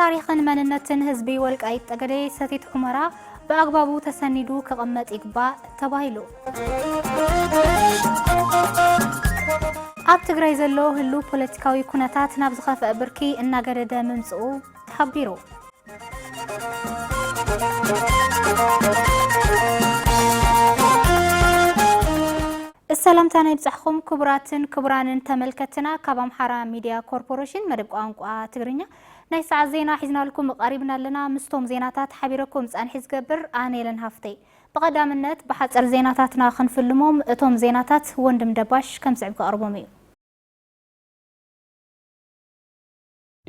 ታሪኽን መንነትን ህዝቢ ወልቃይት ጠገዴ ሰቲት ሑመራ በአግባቡ ተሰኒዱ ከቀመጥ ይግባእ ተባሂሉ ኣብ ትግራይ ዘሎ ህሉ ፖለቲካዊ ኩነታት ናብ ዝኸፈአ ብርኪ እናገደደ ምምጽኡ ተሓቢሩ السلام تاني بصحكم كبرانن تملكتنا كابام حرا ميديا كوربوريشن مدب قانقوا تغرينيا ناي ساعة زينا حيزنا لكم قريبنا لنا مستوم زيناتات حبيركم سان حيز قبر آنيلن هافتي بقدام النت بحثر زيناتاتنا خنفلموم اتوم زيناتات وندم دباش كم سعبك أربومي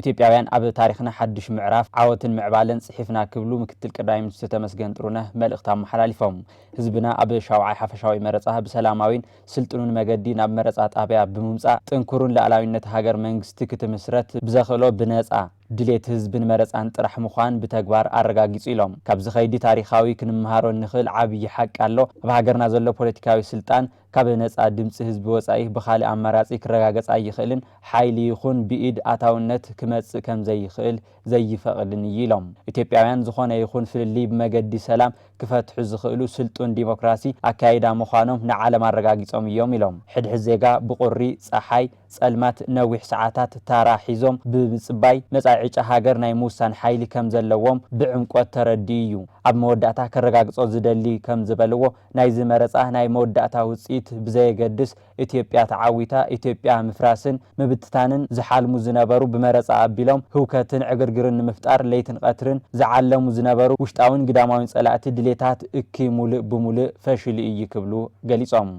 ኢትዮጵያውያን ኣብ ታሪኽና ሓድሽ ምዕራፍ ዓወትን ምዕባለን ጽሒፍና ክብሉ ምክትል ቀዳማይ ሚኒስትር ተመስገን ጥሩነህ መልእኽቲ ኣመሓላሊፎም ህዝብና ኣብ ሻውዓይ ሓፈሻዊ መረጻ ብሰላማዊን ስልጡንን መገዲ ናብ መረጻ ጣብያ ብምምጻእ ጥንኩሩን ላዕላዊነት ሃገር መንግስቲ ክትምስረት ብዘኽእሎ ብነጻ ድሌት ህዝብን መረጻን ጥራሕ ምዃን ብተግባር ኣረጋጊጹ ኢሎም ካብዚ ኸይዲ ታሪኻዊ ክንምሃሮ ንኽእል ዓብይ ሓቂ ኣሎ ኣብ ሃገርና ዘሎ ፖለቲካዊ ስልጣን ካብ ነጻ ድምፂ ህዝቢ ወጻኢ ብኻልእ ኣማራጺ ክረጋገጽ ኣይኽእልን ሓይሊ ይኹን ብኢድ ኣታውነት ክመጽእ ከም ዘይኽእል ዘይፈቕድን እዩ ኢሎም ኢትዮጵያውያን ዝኾነ ይኹን ፍልሊ ብመገዲ ሰላም ክፈትሑ ዝኽእሉ ስልጡን ዲሞክራሲ ኣካይዳ ምዃኖም ንዓለም ኣረጋጊጾም እዮም ኢሎም ሕድሕድ ዜጋ ብቁሪ ፀሓይ ጸልማት ነዊሕ ሰዓታት ታራ ሒዞም ብምጽባይ መጻኢ ዕጫ ሃገር ናይ ምውሳን ሓይሊ ከም ዘለዎም ብዕምቆት ተረዲኡ እዩ ኣብ መወዳእታ ከረጋግጾ ዝደሊ ከም ዝበልዎ ናይ ዝመረጻ ናይ መወዳእታ ውጽኢት ብዘየገድስ ኢትዮጵያ ተዓዊታ ኢትዮጵያ ምፍራስን ምብትታንን ዝሓልሙ ዝነበሩ ብመረጻ ኣቢሎም ህውከትን ዕግርግርን ንምፍጣር ለይትን ቀትርን ዝዓለሙ ዝነበሩ ውሽጣውን ግዳማውን ጸላእቲ ድሌታት እኪ ሙሉእ ብሙሉእ ፈሽሉ እዩ ክብሉ ገሊጾም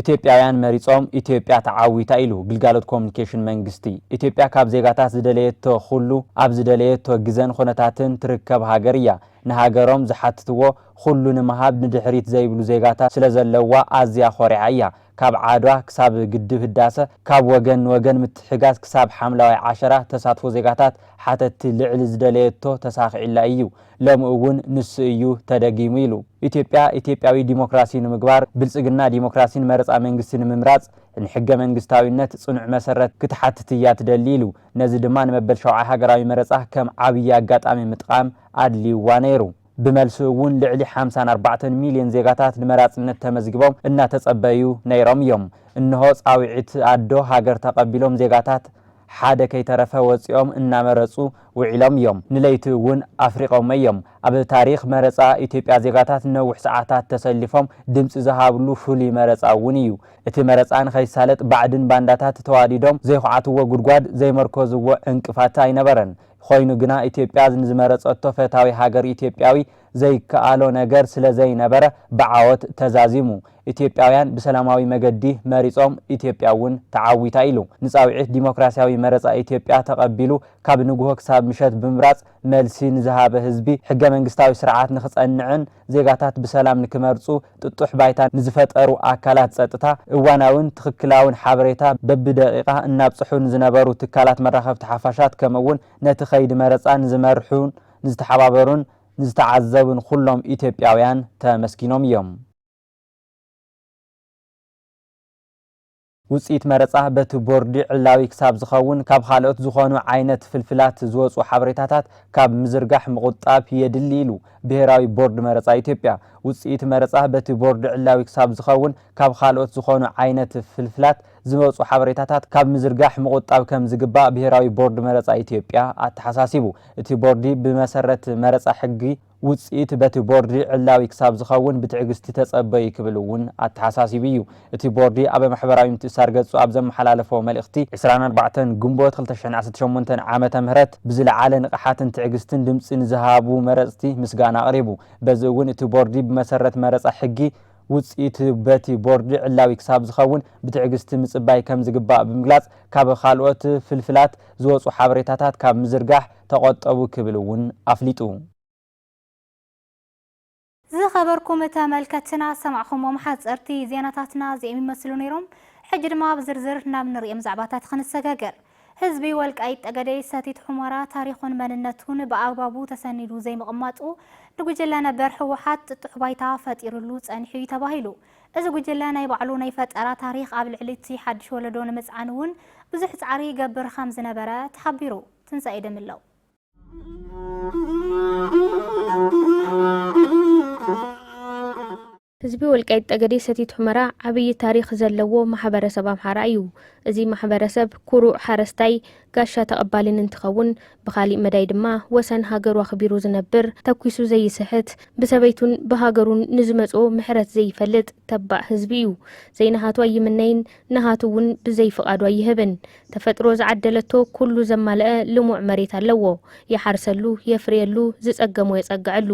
ኢትዮጵያውያን መሪጾም ኢትዮጵያ ተዓዊታ ኢሉ ግልጋሎት ኮሙኒኬሽን መንግስቲ ኢትዮጵያ ካብ ዜጋታት ዝደለየቶ ሁሉ ኣብ ዝደለየቶ ግዘን ኹነታትን ትርከብ ሃገር እያ ንሃገሮም ዝሓትትዎ ሁሉ ንምሃብ ንድሕሪት ዘይብሉ ዜጋታት ስለዘለዋ ኣዝያ ኾሪዓ እያ ካብ ዓድዋ ክሳብ ግድብ ህዳሰ ካብ ወገን ምትሕጋዝ ክሳብ ሓምላዋይ ዓሸራ ተሳትፎ ዜጋታት ሓተቲ ልዕሊ ዝደለየቶ ተሳኺዕላ እዩ ሎም እውን ንስ እዩ ተደጊሙ ኢሉ ኢትዮጵያዊ ዲሞክራሲ ንምግባር ብልጽግና ዲሞክራሲን መረጻ መንግስትን ንምምራጽ ንሕገ መንግስታዊነት ጽኑዕ መሰረት ክትሓትት እያ ትደሊ ኢሉ ነዚ ድማ ንመበል ሸውዓይ ሃገራዊ መረጻ ከም ዓብይ ኣጋጣሚ ምጥቃም ኣድልይዋ ነይሩ بملسو እውን ልዕሊ 54 ሚሊዮን ዜጋታት ንመራጽነት ተመዝግቦም እናተጸበዩ ነይሮም እዮም እንሆ ጻውዒት ኣዶ ሃገር ተቀቢሎም ዜጋታት ሓደ ከይተረፈ ወጽኦም እናመረጹ ውዒሎም እዮም ንለይቲ እውን ኣፍሪቆም እዮም ኣብ ታሪኽ መረጻ ኢትዮጵያ ዜጋታት ነውሕ ሰዓታት ተሰሊፎም ድምጽ ዝሃብሉ ፍሉይ መረጻ እውን እዩ እቲ መረጻን ከይሳለጥ ባዕድን ባንዳታት ተዋዲዶም ዘይኹዓትዎ ጉድጓድ ዘይመርኮዝዎ እንቅፋት ኣይነበረን ኮይኑ ግና ኢትዮጵያ ዝመረጸቶ ፈታዊ ሃገር ኢትዮጵያዊ ዘይከኣሎ ነገር ስለዘይነበረ በዓወት ተዛዚሙ ኢትዮጵያውያን በሰላማዊ መገዲ መሪጾም ኢትዮጵያውን ተዓዊታ ኢሉ ንጻውዒት ዲሞክራሲያዊ መረጻ ኢትዮጵያ ተቀቢሉ ካብ ንጉሆ ክሳብ ምሸት ብምራጽ መልሲን ዝሃበ ህዝቢ ሕገ መንግስታዊ ስርዓት ንኽጸንዕን ዜጋታት በሰላም ንክመርጹ ጥጡሕ ባይታ ንዝፈጠሩ ኣካላት ጸጥታ እዋናውን ትኽክላውን ሓበሬታ በብደቂቃ እናብጽሑን ዝነበሩ ትካላት መራኸብቲ ሓፋሻት ከምውን ነቲ ኸይዲ መረጻን ዝመርሑን ንዝተሓባበሩን ንዝተዓዘቡን ኩሎም ኢትዮጵያውያን ተመስኪኖም እዮም ውጽኢት መረጻ በቲ ቦርዲ ዕላዊ ክሳብ ዝኸውን ካብ ካልኦት ዝኾኑ ዓይነት ፍልፍላት ዝወጹ ሓበሬታታት ካብ ምዝርጋሕ ምቁጣብ የድሊ ኢሉ ብሄራዊ ቦርድ መረጻ ኢትዮጵያ ውጽኢት መረጻ በቲ ቦርዲ ዕላዊ ክሳብ ዝኸውን ካብ ካልኦት ዝኾኑ ዓይነት ፍልፍላት ዝወጹ ሓበሬታታት ካብ ምዝርጋሕ ምቁጣብ ከም ዝግባእ ብሄራዊ ቦርድ መረጻ ኢትዮጵያ ኣተሓሳሲቡ እቲ ቦርዲ ብመሰረት መረጻ ሕጊ ውጽኢት በቲ ቦርዲ ዕላዊ ክሳብ ዝኸውን ብትዕግስቲ ተጸበይ ክብል እውን ኣተሓሳሲቡ እዩ እቲ ቦርዲ ኣብ ማሕበራዊ ምትእስሳር ገጹ ኣብ ዘመሓላለፎ መልእኽቲ 24 ግንቦት 2018 ዓመተ ምህረት ብዝለዓለ ንቕሓትን ትዕግስትን ድምጽ ንዝሃቡ መረጽቲ ምስጋና ኣቕሪቡ በዚ እውን እቲ ቦርዲ ብመሰረት መረጻ ሕጊ ውጽኢት በቲ ቦርዲ ዕላዊ ክሳብ ዝኸውን ብትዕግስቲ ምጽባይ ከም ዝግባእ ብምግላጽ ካብ ካልኦት ፍልፍላት ዝወጹ ሓበሬታታት ካብ ምዝርጋሕ ተቆጠቡ ክብል እውን ኣፍሊጡ ዝኸበርኩም ተመልከትና ሰማዕኹም ሓጸርቲ ዜናታትና ዚኦም ይመስሉ ነይሮም ሕጂ ድማ ብዝርዝር ናብ ንሪኦም ዛዕባታት ክንሰጋገር ህዝቢ ወልቃይት ጠገዴ ሰቲት ሑመራ ታሪኹን መንነቱን በአግባቡ ተሰኒዱ ዘይመቀማጡ ንጉጅለ ነበር ህወሓት ጥጡሕ ባይታ ፈጢሩሉ ጸንሒ ተባሂሉ እዚ ጉጅለ ናይ ባዕሉ ናይ ፈጠራ ታሪኽ ኣብ ልዕሊ እቲ ሓድሽ ወለዶ ንምጽዓን እውን ብዙሕ ጻዕሪ ይገብር ከም ዝነበረ ተሓቢሩ ትንሳኤ ደምለው ህዝቢ ወልቃይት ጠገዴ ሰቲት ሁመራ ዓብይ ታሪክ ዘለዎ ማሕበረሰብ አምሓራ እዩ። እዚ ማሕበረሰብ ኩሩዕ ሓረስታይ ጋሻ ተቐባሊን እንትኸውን ብኻሊእ መዳይ ድማ ወሰን ሃገሩ አኽቢሩ ዝነብር ተኩሱ ዘይስሕት ብሰበይቱን ብሃገሩን ንዝመጾ ምሕረት ዘይፈልጥ ተባዕ ህዝቢ እዩ። ዘይነሃቱ ኣይምነይን ነሃቱ እውን ብዘይፍቃዱ ኣይህብን። ተፈጥሮ ዝዓደለቶ ኩሉ ዘማልአ ልሙዕ መሬት ኣለዎ። ይሓርሰሉ የፍርየሉ ዝጸገሞ የጸግዐሉ።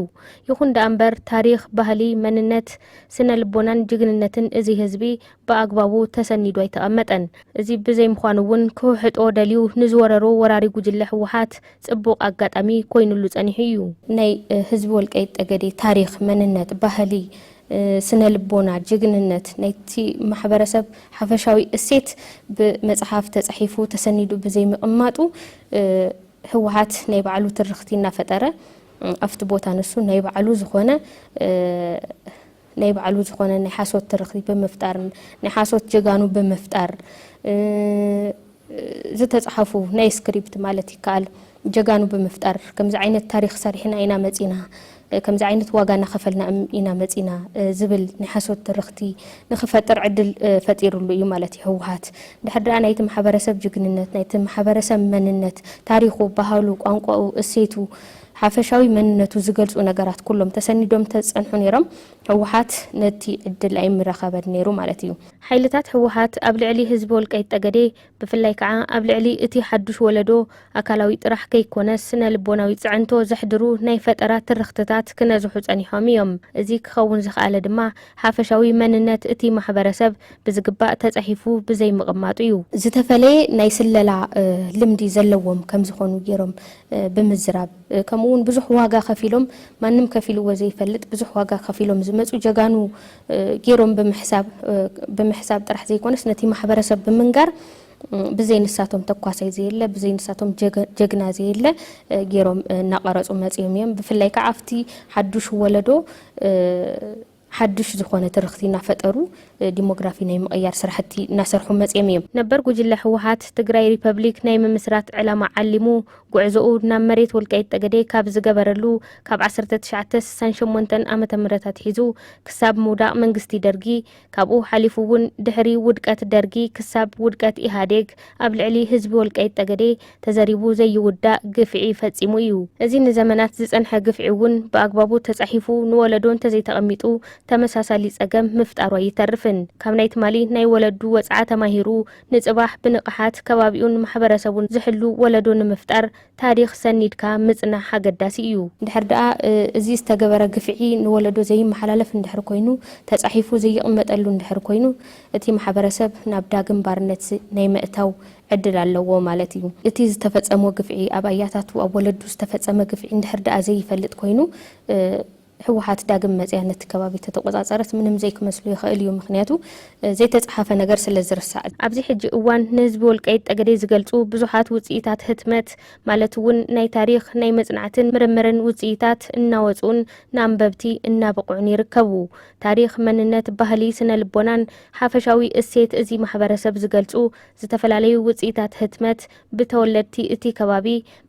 ይኹን ዳ እምበር ታሪክ ባህሊ መንነት ስነ ልቦናን ጅግንነትን እዚ ህዝቢ በአግባቡ ተሰኒዱ ኣይተቐመጠን። እዚ ብዘይ ምዃኑ እውን ክውሕጦ ደልዩ ንዝወረሮ ወራሪ ጉጅለ ህወሓት ጽቡቕ አጋጣሚ ኮይኑሉ ጸኒሑ እዩ። ናይ ህዝቢ ወልቃይት ጠገዴ ታሪክ መንነት ባህሊ ስነ ልቦና ጅግንነት ናይቲ ማሕበረሰብ ሓፈሻዊ እሴት ብመጽሓፍ ተጻሒፉ ተሰኒዱ ብዘይ ምቕማጡ ህወሓት ናይ ባዕሉ ትርክቲ እናፈጠረ ኣብቲ ቦታ ንሱ ናይ ባዕሉ ዝኾነ ናይ ሓሶት ትርክቲ በመፍጣር ናይ ሓሶት ጀጋኑ በመፍጣር ዝተጻሓፉ ናይ ስክሪፕት ማለት ይካል ጀጋኑ በመፍጣር ከምዚ ዓይነት ታሪክ ሰሪሕና ኢና መጺና ከምዚ ዓይነት ዋጋና ከፈልና ኢና መጺና ዝብል ናይ ሓሶት ትርክቲ ንኽፈጥር ዕድል ፈጢሩሉ እዩ ማለት እዩ ህወሓት። ድሕሪ ደኣ ናይቲ ማሕበረሰብ ጅግንነት ናይቲ ማሕበረሰብ መንነት ታሪኹ ባህሉ ቋንቋኡ እሴቱ ሓፈሻዊ መንነቱ ዝገልጹ ነገራት ኩሎም ተሰኒዶም ተጸንሑ ነይሮም ህወሓት ነቲ ዕድል ኣይምረኸበን ነይሩ ማለት እዩ። ሓይልታት ህወሓት ኣብ ልዕሊ ህዝቢ ወልቃይት ጠገዴ ብፍላይ ከዓ ኣብ ልዕሊ እቲ ሓዱሽ ወለዶ ኣካላዊ ጥራሕ ከይኮነስ ስነ ልቦናዊ ጽዕንቶ ዘሕድሩ ናይ ፈጠራ ትርክትታት ክነዝሑ ጸኒሖም እዮም። እዚ ክኸውን ዝኽኣለ ድማ ሓፈሻዊ መንነት እቲ ማሕበረሰብ ብዝግባእ ተጻሒፉ ብዘይ ምቕማጡ እዩ። ዝተፈለየ ናይ ስለላ ልምዲ ዘለዎም ከም ዝኾኑ ገይሮም ብምዝራብ ከምኡውን ብዙሕ ዋጋ ከፊሎም ማንም ከፊልዎ ዘይፈልጥ ብዙሕ ዋጋ ከፊሎም ዝመጹ ጀጋኑ ገይሮም ብምሕሳብ ጥራሕ ዘይኮነስ ነቲ ማሕበረሰብ ብምንጋር ብዘይ ንሳቶም ተኳሳይ ዘየለ ብዘይ ንሳቶም ጀግና ዘየለ ገይሮም እናቀረጹ መጽዮም እዮም። ብፍላይ ከዓ ኣብቲ ሓዱሽ ወለዶ ሓድሽ ዝኾነ ትርክቲ እናፈጠሩ ዲሞግራፊ ናይ ምቕያር ስራሕቲ እናሰርሑ መጽዮም እዮም። ነበር ጉጅለ ህወሓት ትግራይ ሪፐብሊክ ናይ ምምስራት ዕላማ ዓሊሙ ጉዕዞኡ ናብ መሬት ወልቃይት ጠገዴ ካብ ዝገበረሉ ካብ 1968 ዓመተ ምህረት ሒዙ ክሳብ ምውዳቕ መንግስቲ ደርጊ ካብኡ ሓሊፉ እውን ድሕሪ ውድቀት ደርጊ ክሳብ ውድቀት ኢህአዴግ ኣብ ልዕሊ ህዝቢ ወልቃይት ጠገዴ ተዘሪቡ ዘይውዳእ ግፍዒ ፈጺሙ እዩ። እዚ ንዘመናት ዝጸንሐ ግፍዒ እውን ብኣግባቡ ተጻሒፉ ንወለዶ እንተዘይተቐሚጡ ተመሳሳሊ ጸገም ምፍጣሩ ኣይተርፍን። ካብ ናይ ትማሊ ናይ ወለዱ ወጽዓ ተማሂሩ ንጽባሕ ብንቕሓት ከባቢኡን ማሕበረሰቡን ዝሕሉ ወለዶ ንምፍጣር ታሪክ ሰኒድካ ምጽናሕ ኣገዳሲ እዩ። ድሕሪ ደኣ እዚ ዝተገበረ ግፍዒ ንወለዶ ዘይመሓላለፍ እንድሕር ኮይኑ ተጻሒፉ ዘይቕመጠሉ እንድሕር ኮይኑ እቲ ማሕበረሰብ ናብ ዳግም ባርነት ናይ ምእታው ዕድል ኣለዎ ማለት እዩ። እቲ ዝተፈጸመ ግፍዒ ኣብ ኣያታቱ ኣብ ወለዱ ዝተፈጸመ ግፍዒ እንድሕር ደኣ ዘይፈልጥ ኮይኑ ህወሓት ዳግም መጽያነት ከባቢ ተተቆጻጸረት ምንም ዘይክመስሉ ይኽእል እዩ። ምክንያቱ ዘይተጻሓፈ ነገር ስለ ዝርሳዕ ኣብዚ ሕጂ እዋን ንህዝቢ ወልቃይት ጠገዴ ዝገልጹ ብዙሓት ውጽኢታት ህትመት ማለት እውን ናይ ታሪክ ናይ መጽናዕትን ምርምርን ውጽኢታት እናወጹን ንኣንበብቲ እናበቁዑን ይርከቡ። ታሪክ መንነት ባህሊ ስነ ልቦናን ሓፈሻዊ እሴት እዚ ማሕበረሰብ ዝገልጹ ዝተፈላለዩ ውጽኢታት ህትመት ብተወለድቲ እቲ ከባቢ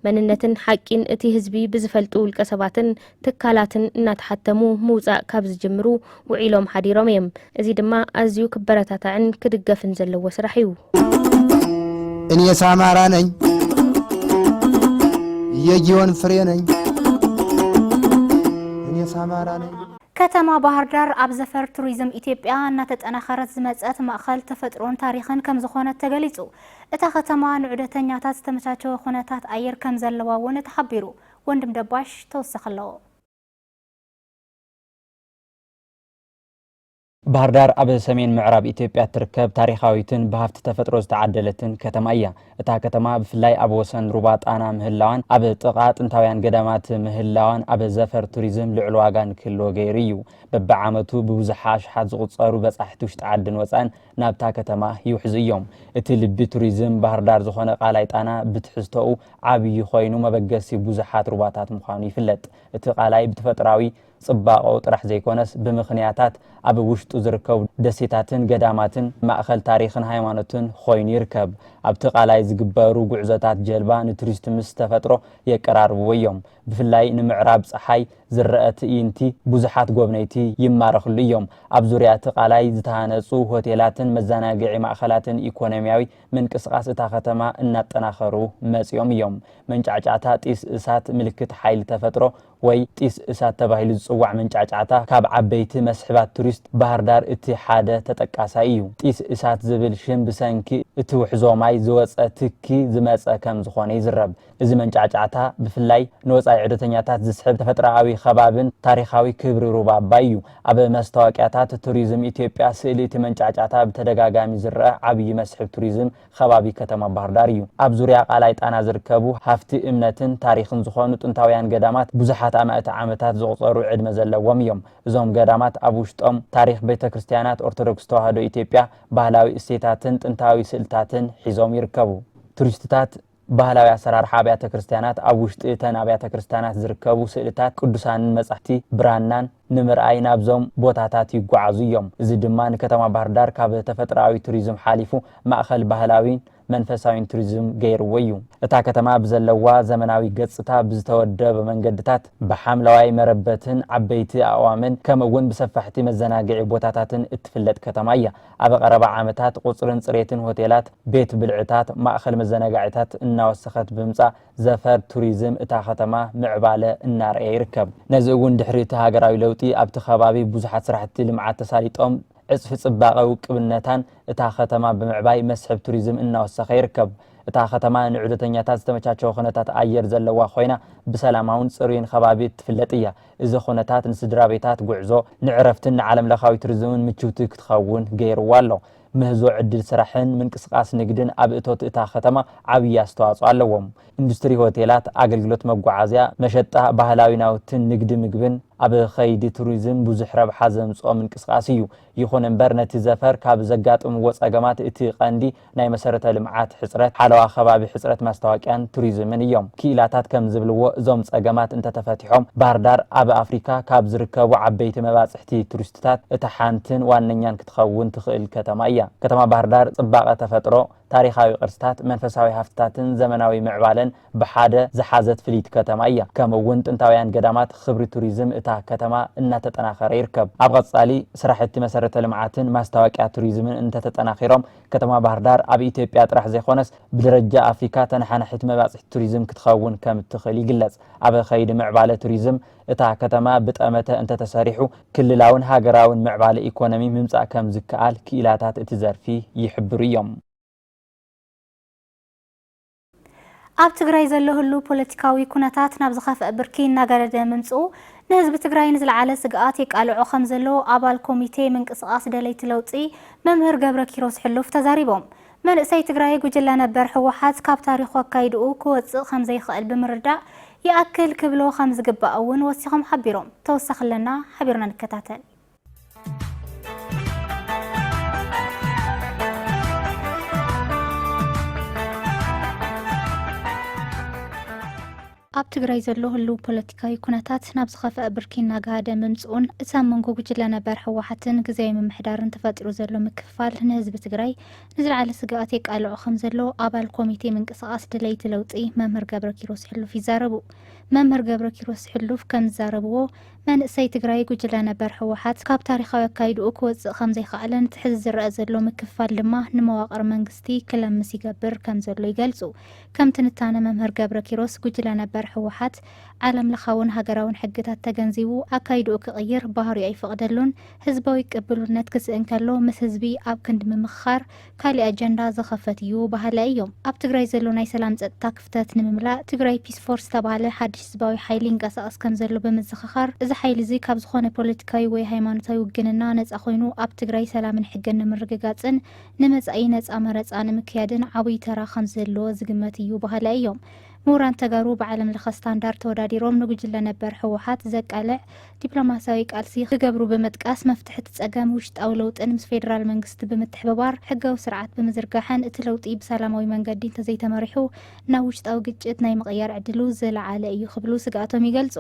መንነትን ሓቂን እቲ ህዝቢ ብዝፈልጡ ውልቀ ሰባትን ትካላትን ሓተሙ ምውጻእ ካብ ዝጅምሩ ውዒሎም ሓዲሮም እዮም። እዚ ድማ ኣዝዩ ክበረታታዕን ክድገፍን ዘለዎ ስራሕ እዩ። እኔ ሳማራ ነኝ የጊዮን ፍሬ ነኝ እኔ ሳማራ ነኝ። ከተማ ባህር ዳር ኣብ ዘፈር ቱሪዝም ኢትዮጵያ እናተጠናኸረት ዝመጸት ማእኸል ተፈጥሮን ታሪኽን ከም ዝኾነት ተገሊጹ። እታ ከተማ ንዑደተኛታት ዝተመቻቸወ ኩነታት ኣየር ከም ዘለዋ እውን ተሓቢሩ። ወንድም ደባሽ ተወሰኸ ኣለዎ። ባህር ዳር ኣብ ሰሜን ምዕራብ ኢትዮጵያ ትርከብ ታሪኻዊትን ብሃፍቲ ተፈጥሮ ዝተዓደለትን ከተማ እያ። እታ ከተማ ብፍላይ ኣብ ወሰን ሩባ ጣና ምህላዋን ኣብ ጥቓ ጥንታውያን ገዳማት ምህላዋን ኣብ ዘፈር ቱሪዝም ልዕል ዋጋ ንክህልዎ ገይሩ እዩ። በብዓመቱ ብብዙሕ ኣሽሓት ዝቑጸሩ በጻሕቲ ውሽጢ ዓድን ወፃን ናብታ ከተማ ይውሕዙ እዮም። እቲ ልቢ ቱሪዝም ባህር ዳር ዝኾነ ቃላይ ጣና ብትሕዝቶኡ ዓብዪ ኮይኑ መበገሲ ብዙሓት ሩባታት ምዃኑ ይፍለጥ። እቲ ቃላይ ብተፈጥራዊ ጽባቀው ጥራሕ ዘይኮነስ ብምኽንያታት ኣብ ውሽጡ ዝርከቡ ደሴታትን ገዳማትን ማእኸል ታሪኽን ሃይማኖትን ኮይኑ ይርከብ። ኣብቲ ቃላይ ዝግበሩ ጉዕዞታት ጀልባ ንቱሪስት ምስ ተፈጥሮ የቀራርብዎ እዮም። ብፍላይ ንምዕራብ ፀሓይ ዝረአ ትዕይንቲ ብዙሓት ጎብነይቲ ይማረኽሉ እዮም። ኣብ ዙርያ እቲ ቃላይ ዝተሃነፁ ሆቴላትን መዘናግዒ ማእኸላትን ኢኮኖሚያዊ ምንቅስቃስ እታ ከተማ እናጠናኸሩ መፅዮም እዮም። መንጫዕጫዕታ ጢስ እሳት ምልክት ሓይሊ ተፈጥሮ ወይ ጢስ እሳት ተባሂሉ ዝፅዋዕ መንጫዕጫዕታ ካብ ዓበይቲ መስሕባት ቱሪስት ባህር ዳር እቲ ሓደ ተጠቃሳይ እዩ። ጢስ እሳት ዝብል ሽም ብሰንኪ እቲ ውሕዞ ማይ ዝወፀ ትኪ ዝመፀ ከም ዝኾነ ይዝረብ። እዚ መንጫዕጫዕታ ብፍላይ ንወፃኢ ዕደተኛታት ዝስሕብ ተፈጥሮኣዊ ከባብን ታሪኻዊ ክብሪ ሩባ ኣባይ እዩ። ኣብ መስታወቅያታት ቱሪዝም ኢትዮጵያ ስእሊ እቲ መንጫዕጫዕታ ብተደጋጋሚ ዝረአ ዓብይ መስሕብ ቱሪዝም ከባቢ ከተማ ባህር ዳር እዩ። ኣብ ዙርያ ቃላይ ጣና ዝርከቡ ሃፍቲ እምነትን ታሪኽን ዝኾኑ ጥንታውያን ገዳማት ብዙሓት ኣማእቲ ዓመታት ዝቑፀሩ ዕድመ ዘለዎም እዮም። እዞም ገዳማት ኣብ ውሽጦም ታሪኽ ቤተክርስትያናት ኦርቶዶክስ ተዋህዶ ኢትዮጵያ ባህላዊ እሴታትን ጥንታዊ ስእልታትን ሒዞም ይርከቡ። ቱሪስትታት ባህላዊ ኣሰራርሓ ኣብያተ ክርስቲያናት ኣብ ውሽጢ እተን ኣብያተ ክርስቲያናት ዝርከቡ ስእልታት ቅዱሳንን መጻሕፍቲ ብራናን ንምርኣይ ናብዞም ቦታታት ይጓዓዙ እዮም። እዚ ድማ ንከተማ ባህር ዳር ካብ ተፈጥሮኣዊ ቱሪዝም ሓሊፉ ማእኸል ባህላዊ መንፈሳዊ ቱሪዝም ገይርዎ እዩ። እታ ከተማ ብዘለዋ ዘመናዊ ገጽታ ብዝተወደበ መንገድታት ብሓምለዋይ መረበትን ዓበይቲ ኣእዋምን ከምኡውን ብሰፋሕቲ መዘናግዒ ቦታታትን እትፍለጥ ከተማ እያ። ኣብ ቀረባ ዓመታት ቁጽርን ጽሬትን ሆቴላት፣ ቤት ብልዕታት፣ ማእኸል መዘናጋዒታት እናወሰኸት ብምጻእ ዘፈር ቱሪዝም እታ ከተማ ምዕባለ እናርአየ ይርከብ። ነዚ እውን ድሕሪ እቲ ሃገራዊ ለውጢ ኣብቲ ከባቢ ብዙሓት ስራሕቲ ልምዓት ተሳሊጦም ዕጽፊ ጽባቐ ውቅብነታን እታ ከተማ ብምዕባይ መስሕብ ቱሪዝም እናወሰኸ ይርከብ። እታ ከተማ ንዑደተኛታት ዝተመቻቸወ ኩነታት ኣየር ዘለዋ ኮይና ብሰላማውን ጽሩይን ከባቢ ትፍለጥ እያ። እዚ ኩነታት ንስድራ ቤታት ጉዕዞ ንዕረፍትን ንዓለም ለኻዊ ቱሪዝምን ምቹውቲ ክትኸውን ገይርዋ ኣሎ። ምህዞ ዕድል ስራሕን ምንቅስቃስ ንግድን ኣብ እቶት እታ ከተማ ዓብይ ኣስተዋጽኦ ኣለዎም። ኢንዱስትሪ ሆቴላት፣ ኣገልግሎት መጓዓዝያ፣ መሸጣ ባህላዊ ናውትን ንግዲ ምግብን ኣብ ኸይዲ ቱሪዝም ብዙሕ ረብሓ ዘምጽኦ ምንቅስቃስ እዩ። ይኹን እምበር ነቲ ዘፈር ካብ ዘጋጥምዎ ጸገማት እቲ ቀንዲ ናይ መሰረተ ልምዓት ሕጽረት፣ ሓለዋ ከባቢ ሕጽረት ማስታወቅያን ቱሪዝምን እዮም። ክኢላታት ከም ዝብልዎ እዞም ጸገማት እንተተፈቲሖም ባህር ዳር ኣብ ኣፍሪካ ካብ ዝርከቡ ዓበይቲ መባጽሕቲ ቱሪስትታት እታ ሓንትን ዋነኛን ክትኸውን ትኽእል ከተማ እያ። ከተማ ባህር ዳር ጽባቐ ተፈጥሮ፣ ታሪኻዊ ቅርስታት፣ መንፈሳዊ ሃፍትታትን ዘመናዊ ምዕባለን ብሓደ ዝሓዘት ፍሊት ከተማ እያ። ከምኡውን ጥንታውያን ገዳማት ክብሪ ቱሪዝም እታ ከተማ እናተጠናኸረ ይርከብ። ኣብ ቀጻሊ ስራሕቲ መሰረተ ልምዓትን ማስታወቅያ ቱሪዝምን እንተተጠናኺሮም ከተማ ባህር ዳር ኣብ ኢትዮጵያ ጥራሕ ዘይኮነስ ብደረጃ ኣፍሪካ ተነሓናሒት መባጽሕቲ ቱሪዝም ክትኸውን ከም እትኽእል ይግለጽ። ኣብ ኸይዲ ምዕባለ ቱሪዝም እታ ከተማ ብጠመተ እንተተሰሪሑ ክልላውን ሃገራውን ምዕባለ ኢኮኖሚ ምምጻእ ከም ዝከኣል ክኢላታት እቲ ዘርፊ ይሕብሩ እዮም። ኣብ ትግራይ ዘሎ ህሉ ፖለቲካዊ ኩነታት ናብ ዝኸፍአ ብርኪ እናገረደ ምምጽኡ ንህዝቢ ትግራይ ንዝለዓለ ስግኣት የቃልዖ ከም ዘሎ ኣባል ኮሚቴ ምንቅስቓስ ደለይቲ ለውጢ መምህር ገብረ ኪሮስ ሕሉፍ ተዛሪቦም። መንእሰይ ትግራይ ጉጅለ ነበር ህወሓት ካብ ታሪኹ ኣካይድኡ ክወፅእ ከም ዘይኽእል ብምርዳእ ይኣክል ክብሎ ከም ዝግባእ እውን ወሲኾም ሓቢሮም። ተወሳኺለና ሓቢርና ንከታተል። ኣብ ትግራይ ዘሎ ህሉ ፖለቲካዊ ኩነታት ናብ ዝኸፍአ ብርኪ እናጋሃደ ምምጽኡን እቲ ኣብ መንጎ ጉጅለ ነበር ህወሓትን ግዜያዊ ምምሕዳርን ተፈጢሩ ዘሎ ምክፍፋል ንህዝቢ ትግራይ ንዝለዓለ ስግኣት የቃልዖ ከም ዘሎ ኣባል ኮሚቴ ምንቅስቓስ ደለይቲ ለውጢ መምህር ገብረ ኪሮስ ሕሉፍ ይዛረቡ። መምህር ገብረ ኪሮስ ሕሉፍ ከም ዝዛረብዎ መንእሰይ ትግራይ ጉጅለ ነበር ህወሓት ካብ ታሪኻዊ ኣካይድኡ ክወፅእ ከም ዘይከኣለን ትሕዚ ዝረአ ዘሎ ምክፍፋል ድማ ንመዋቕር መንግስቲ ክለምስ ይገብር ከም ዘሎ ይገልጹ። ከም ትንታነ መምህር ገብረ ኪሮስ ጉጅለ ነበር ህወሓት ዓለም ለኻውን ሃገራውን ሕግታት ተገንዚቡ ኣካይድኡ ክቕይር ባህሪኡ ኣይፈቕደሉን፣ ህዝባዊ ቅብልነት ክስእን ከሎ ምስ ህዝቢ ኣብ ክንዲ ምምኽኻር ካሊእ ኣጀንዳ ዘኸፈት እዩ ባህለ እዮም። ኣብ ትግራይ ዘሎ ናይ ሰላም ጸጥታ ክፍተት ንምምላእ ትግራይ ፒስ ፎርስ ተባሃለ ሓድሽ ህዝባዊ ሓይሊ ይንቀሳቐስ ከም ዘሎ ብምዝኽኻር እዚ ሓይሊ እዚ ካብ ዝኾነ ፖለቲካዊ ወይ ሃይማኖታዊ ውግንና ነፃ ኮይኑ ኣብ ትግራይ ሰላምን ሕግን ንምርግጋፅን ንመጻኢ ነፃ መረፃ ንምክያድን ዓብይ ተራ ከም ዘለዎ ዝግመት እዩ ባህለ እዮም። ምሁራን ተጋሩ ብዓለም ለኸ ስታንዳርድ ተወዳዲሮም ንጉጅለ ነበር ህወሓት ዘቃልዕ ዲፕሎማሲያዊ ቃልሲ ክገብሩ ብምጥቃስ መፍትሒ እቲ ጸገም ውሽጣዊ ለውጥን ምስ ፌደራል መንግስቲ ብምትሕብባር ሕጋዊ ስርዓት ብምዝርጋሕን እቲ ለውጢ ብሰላማዊ መንገዲ እንተዘይተመሪሑ ናብ ውሽጣዊ ግጭት ናይ ምቕያር ዕድሉ ዝለዓለ እዩ ክብሉ ስጋኣቶም ይገልጹ።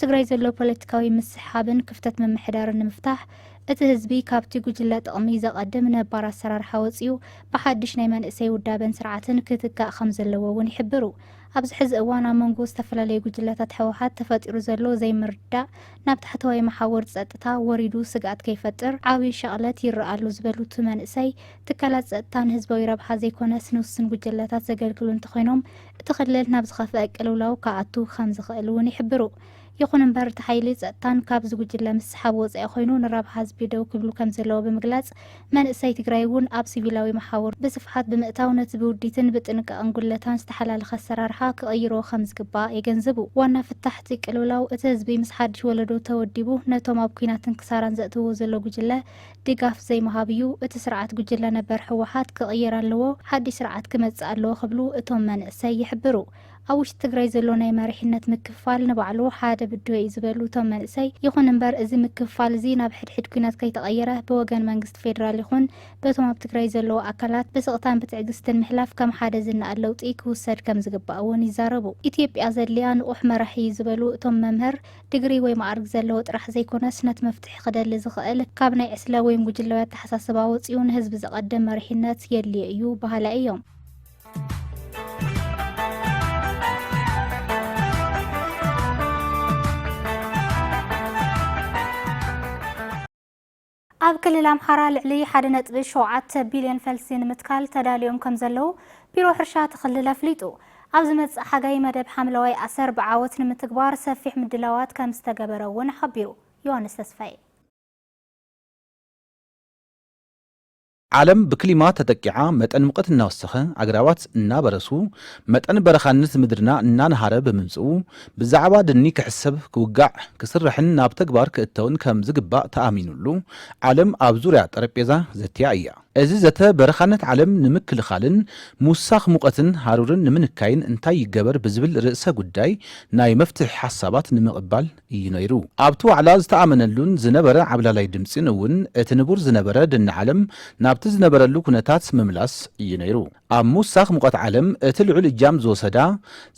ትግራይ ዘሎ ፖለቲካዊ ምስሓብን ክፍተት መምሕዳርን ንምፍታሕ እቲ ህዝቢ ካብቲ ጉጅለ ጥቕሚ ዘቐድም ነባር ኣሰራርሓ ወፂኡ ብሓድሽ ናይ መንእሰይ ውዳበን ስርዓትን ክትጋእ ከም ዘለዎ እውን ይሕብሩ። ኣብዚ ሕዚ እዋን ኣብ መንጎ ዝተፈላለዩ ጉጅለታት ሕወሓት ተፈጢሩ ዘሎ ዘይምርዳእ ናብ ታሕተዋይ መሓወር ፀጥታ ወሪዱ ስጋኣት ከይፈጥር ዓብዪ ሸቕለት ይረኣሉ ዝበሉ እቲ መንእሰይ ትካላት ፀጥታን ህዝባዊ ረብሓ ዘይኮነስ ንውስን ጉጅለታት ዘገልግሉ እንተኾይኖም እቲ ክልል ናብ ዝኸፍአ ቅልውላው ክኣቱ ከም ዝኽእል እውን ይሕብሩ። ይኹን እምበር እቲ ሓይሊ ፀጥታን ካብ ዝጉጅለ ምስሓብ ወፃኢ ኮይኑ ንረብሓ ህዝቢ ደው ክብሉ ከም ዘለዎ ብምግላጽ መንእሰይ ትግራይ እውን ኣብ ሲቪላዊ መሓወር ብስፍሓት ብምእታው ነቲ ብውዲትን ብጥንቃቐን ጉለታን ዝተሓላለኸ ኣሰራርሓ ክቕይሮ ከም ዝግባእ የገንዝቡ። ዋና ፍታሕቲ ቅልውላው እቲ ህዝቢ ምስ ሓድሽ ወለዶ ተወዲቡ ነቶም ኣብ ኩናትን ክሳራን ዘእትዎ ዘሎ ጉጅለ ድጋፍ ዘይመሃብ እዩ። እቲ ስርዓት ጉጅለ ነበር ሕወሓት ክቕየር ኣለዎ፣ ሓድሽ ስርዓት ክመጽእ ኣለዎ ክብሉ እቶም መንእሰይ ይሕብሩ። ኣብ ውሽጢ ትግራይ ዘሎ ናይ መሪሕነት ምክፍፋል ንባዕሉ ሓደ ብድሆ እዩ ዝበሉ እቶም መንእሰይ ይኹን እምበር እዚ ምክፍፋል እዚ ናብ ሕድሕድ ኩናት ከይተቐየረ ብወገን መንግስቲ ፌደራል ይኹን በቶም ኣብ ትግራይ ዘለዎ ኣካላት ብስቕታን ብትዕግስትን ምሕላፍ ከም ሓደ ዝነኣድ ለውጢ ክውሰድ ከም ዝግባእ እውን ይዛረቡ። ኢትዮጵያ ዘድልያ ንቑሕ መራሒ ዝበሉ እቶም መምህር ድግሪ ወይ ማዕርግ ዘለዎ ጥራሕ ዘይኮነስ ነቲ መፍትሒ ክደሊ ዝኽእል ካብ ናይ ዕስለ ወይ ጉጅለዊ ኣተሓሳስባ ወፂኡ ንህዝቢ ዘቐድም መሪሕነት የድልዮ እዩ ባህላ እዮም። ኣብ ክልል ኣምሓራ ልዕሊ 1.7 ቢልዮን ፈልሲ ንምትካል ተዳልዮም ከም ዘለው ቢሮ ሕርሻ ትኽልል ኣፍሊጡ። ኣብ ዝመጽእ ሓጋይ መደብ ሓምለዋይ ኣሰር ብዓወት ንምትግባር ሰፊሕ ምድላዋት ከም ዝተገበረ እውን ሓቢሩ። ዮሐንስ ተስፋይ ዓለም ብክሊማ ተጠቂዓ መጠን ሙቀት እናወሰኸ ኣግራባት እናበረሱ መጠን በረኻነት ምድርና እናነሃረ ብምምጽኡ ብዛዕባ ድኒ ክሕሰብ ክውጋዕ ክስርሕን ናብ ተግባር ክእተውን ከም ዝግባእ ተኣሚኑሉ ዓለም ኣብ ዙርያ ጠረጴዛ ዘትያ እያ። እዚ ዘተ በረኻነት ዓለም ንምክልኻልን ሙሳኽ ሙቀትን ሃሩርን ንምንካይን እንታይ ይገበር ብዝብል ርእሰ ጉዳይ ናይ መፍትሒ ሓሳባት ንምቕባል እዩ ነይሩ። ኣብቲ ዋዕላ ዝተኣመነሉን ዝነበረ ዓብላላይ ድምፂን እውን እቲ ንቡር ዝነበረ ድኒ ዓለም ናብቲ ዝነበረሉ ኩነታት ምምላስ እዩ ነይሩ። ኣብ ሙሳኽ ሙቀት ዓለም እቲ ልዑል እጃም ዝወሰዳ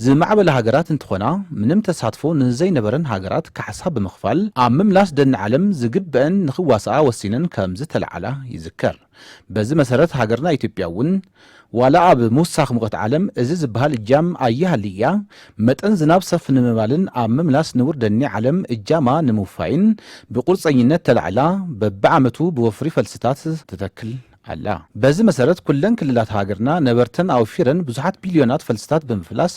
ዝማዕበለ ሃገራት እንትኾና ምንም ተሳትፎ ንዘይነበረን ሃገራት ካሕሳ ብምኽፋል ኣብ ምምላስ ደኒ ዓለም ዝግብአን ንኽዋስኣ ወሲነን ከም ዝተለዓላ ይዝከር። በዚ መሰረት ሃገርና ኢትዮጵያ እውን ዋላ ኣብ ሙሳኽ ሙቀት ዓለም እዚ ዝበሃል እጃም ኣያሃልያ መጠን ዝናብ ሰፍ ንምባልን ኣብ ምምላስ ንቡር ደኒ ዓለም እጃማ ንምውፋይን ብቁርፀኝነት ተላዕላ በብዓመቱ ብወፍሪ ፈልስታት ትተክል ኣላ። በዚ መሰረት ኩለን ክልላት ሃገርና ነበርተን ኣውፊረን ብዙሓት ቢልዮናት ፈልስታት ብምፍላስ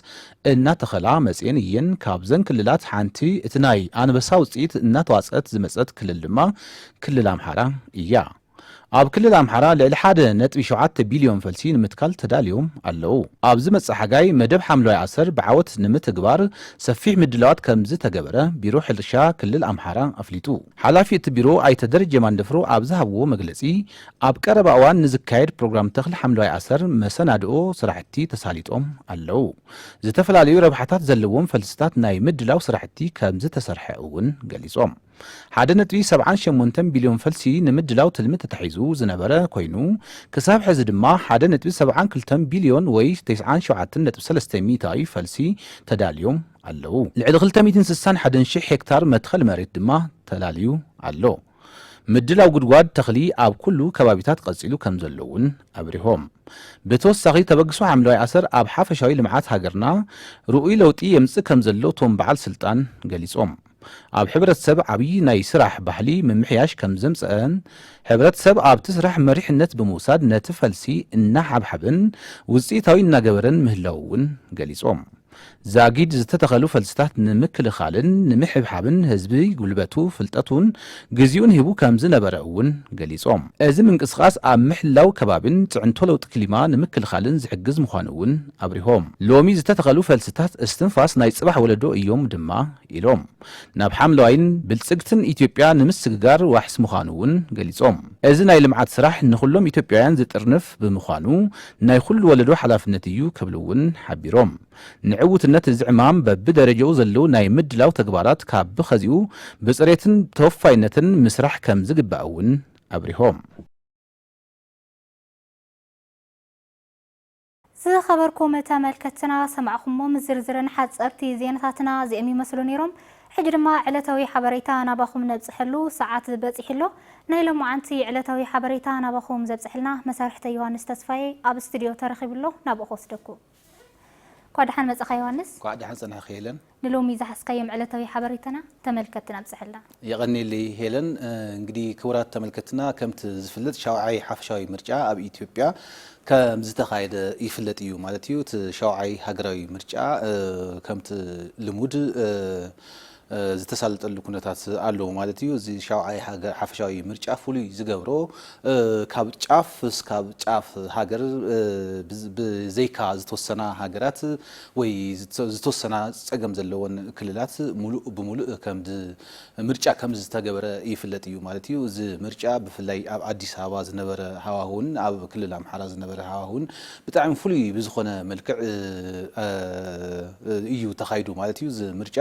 እናተኸላ መጽአን እየን። ካብዘን ክልላት ሓንቲ እቲ ናይ ኣንበሳ ውፅኢት እናተዋፅአት ዝመፀት ክልል ድማ ክልል ኣምሓራ እያ። ኣብ ክልል ኣምሓራ ልዕሊ 1.7 ቢልዮን ፈልሲ ንምትካል ተዳልዮም ኣለው። ኣብ ዝመጽእ ሓጋይ መደብ ሓምለዋይ ኣሰር ብዓወት ንምትግባር ሰፊሕ ምድላዋት ከም ዝተገበረ ቢሮ ሕርሻ ክልል ኣምሓራ ኣፍሊጡ። ሓላፊ እቲ ቢሮ ኣይተ ደረጀ ማንደፍሮ ኣብ ዝሃብዎ መግለጺ ኣብ ቀረባ እዋን ንዝካየድ ፕሮግራም ተኽሊ ሓምለዋይ ኣሰር መሰናድኦ ስራሕቲ ተሳሊጦም ኣለው። ዝተፈላለዩ ረብሓታት ዘለዎም ፈልስታት ናይ ምድላው ስራሕቲ ከም ዝተሰርሐ እውን ገሊጾም 1.78 ቢልዮን ፈልሲ ንምድላው ትልሚ ተታሒዙ ዝነበረ ኮይኑ ክሳብ ሕዚ ድማ 1.72 ቢልዮን ወይ 97.3 ሚታዊ ፈልሲ ተዳልዮም ኣለው። ልዕሊ 261,000 ሄክታር መትኸል መሬት ድማ ተላልዩ ኣሎ። ምድላው ጉድጓድ ተኽሊ ኣብ ኩሉ ከባቢታት ቀፂሉ ከም ዘለውን ኣብሪሆም ብተወሳኺ ተበግሶ ሓምለዋይ ኣሰር ኣብ ሓፈሻዊ ልምዓት ሃገርና ርኡይ ለውጢ የምጽእ ከም ዘሎ ቶም በዓል ስልጣን ገሊጾም ኣብ ሕብረተሰብ ዓብዪ ናይ ስራሕ ባህሊ ምምሕያሽ ከም ዘምጽአን ሕብረተሰብ ኣብቲ ስራሕ መሪሕነት ብምውሳድ ነቲ ፈልሲ እናሓብሓብን ውፅኢታዊ እናገበረን ምህላው እውን ገሊጾም ዛጊድ ዝተተኸሉ ፈልስታት ንምክልኻልን ንምሕብሓብን ህዝቢ ጉልበቱ ፍልጠቱን ግዚኡን ሂቡ ከም ዝነበረ እውን ገሊጾም እዚ ምንቅስቓስ ኣብ ምሕላው ከባቢን ጽዕንቶ ለውጢ ክሊማ ንምክልኻልን ዝሕግዝ ምዃኑ እውን ኣብሪሆም ሎሚ ዝተተኸሉ ፈልስታት እስትንፋስ ናይ ጽባሕ ወለዶ እዮም ድማ ኢሎም ናብ ሓምለዋይን ብልጽግትን ኢትዮጵያ ንምስግጋር ዋሕስ ምዃኑ እውን ገሊጾም እዚ ናይ ልምዓት ስራሕ ንኹሎም ኢትዮጵያውያን ዝጥርንፍ ብምዃኑ ናይ ኩሉ ወለዶ ሓላፍነት እዩ ክብሉ እውን ሓቢሮም ንዕውትነት ዝዕማም በብደረጃው ዘለው ናይ ምድላው ተግባራት ካብ ብኸዚኡ ብጽሬትን ተወፋይነትን ምስራሕ ከም ዝግባእ እውን ኣብሪሆም ዝኸበርኩም ተመልከትና ሰማዕኹሞም ዝርዝርን ሓጸርቲ ዜናታትና እዚኦም ይመስሉ ነይሮም። ሕጂ ድማ ዕለታዊ ሓበሬታ ናባኹም ነብፅሕሉ ሰዓት በፂሕሎ ናይ ሎሙዓንቲ ዕለታዊ ሓበሬታ ናባኹም ዘብፅሕልና መሳርሕተ ዮሃንስ ተስፋዬ ኣብ ስቱድዮ ተረኺብሎ ናብኡ ወስደኩም ኳድሓን መጽኻ ዮሃንስ ኳድሓን ጽና ሄለን ንሎሚ ዝሓስካዮም ዕለታዊ ሓበሬታና ተመልከትና ብፅሕልና የቀኒሊ ሄለን እንግዲህ ክቡራት ተመልከትና ከምቲ ዝፍለጥ ሻውዓይ ሓፈሻዊ ምርጫ ኣብ ኢትዮጵያ ከም ዝተኻየደ ይፍለጥ እዩ ማለት እዩ እቲ ሻውዓይ ሃገራዊ ምርጫ ከምቲ ልሙድ ዝተሳለጠሉ ኩነታት ኣለዎ ማለት እዩ እዚ ሻውዓይ ሓፈሻዊ ምርጫ ፍሉይ ዝገብሮ ካብ ጫፍ እስካብ ጫፍ ሃገር ብዘይካ ዝተወሰና ሃገራት ወይ ዝተወሰና ፀገም ዘለዎን ክልላት ሙሉእ ብሙሉእ ከምዚ ምርጫ ከምዚ ዝተገበረ ይፍለጥ እዩ ማለት እዩ እዚ ምርጫ ብፍላይ ኣብ አዲስ አበባ ዝነበረ ሃዋህውን ኣብ ክልል ኣምሓራ ዝነበረ ሃዋህውን ብጣዕሚ ፍሉይ ብዝኾነ መልክዕ እዩ ተኻይዱ ማለት እዩ እዚ ምርጫ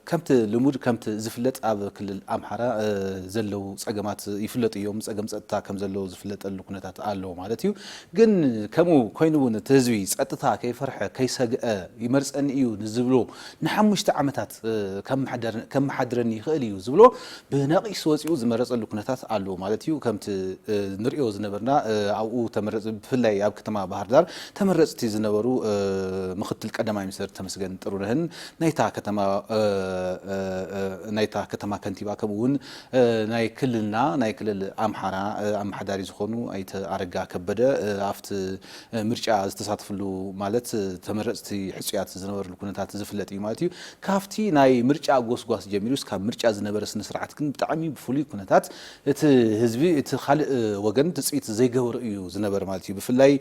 ከምቲ ልሙድ ከምቲ ዝፍለጥ ኣብ ክልል ኣምሓራ ዘለው ፀገማት ይፍለጡ እዮም ፀገም ፀጥታ ከም ዘለው ዝፍለጠሉ ኩነታት ኣለዎ ማለት እዩ ግን ከምኡ ኮይኑ እውን እቲ ህዝቢ ፀጥታ ከይፈርሐ ከይሰግአ ይመርፀኒ እዩ ዝብሎ ንሓሙሽተ ዓመታት ከም መሓድረኒ ይኽእል እዩ ዝብሎ ብነቂስ ወፂኡ ዝመረፀሉ ኩነታት ኣለዎ ማለት እዩ ከምቲ ንሪኦ ዝነበርና ኣብኡ ተመረፅ ብፍላይ ኣብ ከተማ ባህር ዳር ተመረፅቲ ዝነበሩ ምክትል ቀዳማይ ሚኒስትር ተመስገን ጥሩነህን ናይታ ከተማ ከንቲባ ከምኡውን ናይ ክልልና ናይ ክልል ኣምሓራ ኣመሓዳሪ ዝኾኑ ኣይተ ኣረጋ ከበደ ኣብቲ ምርጫ ዝተሳተፍሉ ማለት ተመረፅቲ ሕፁያት ዝነበርሉ ኩነታት ዝፍለጥ እዩ ማለት እዩ ካብቲ ናይ ምርጫ ጎስጓስ ጀሚሩ እስካብ ምርጫ ዝነበረ ስነ ስርዓት ግን ብጣዕሚ ብፍሉይ ኩነታት እቲ ህዝቢ እቲ ካልእ ወገን ትፅኢት ዘይገብሮ እዩ ዝነበረ ማለት እዩ ብፍላይ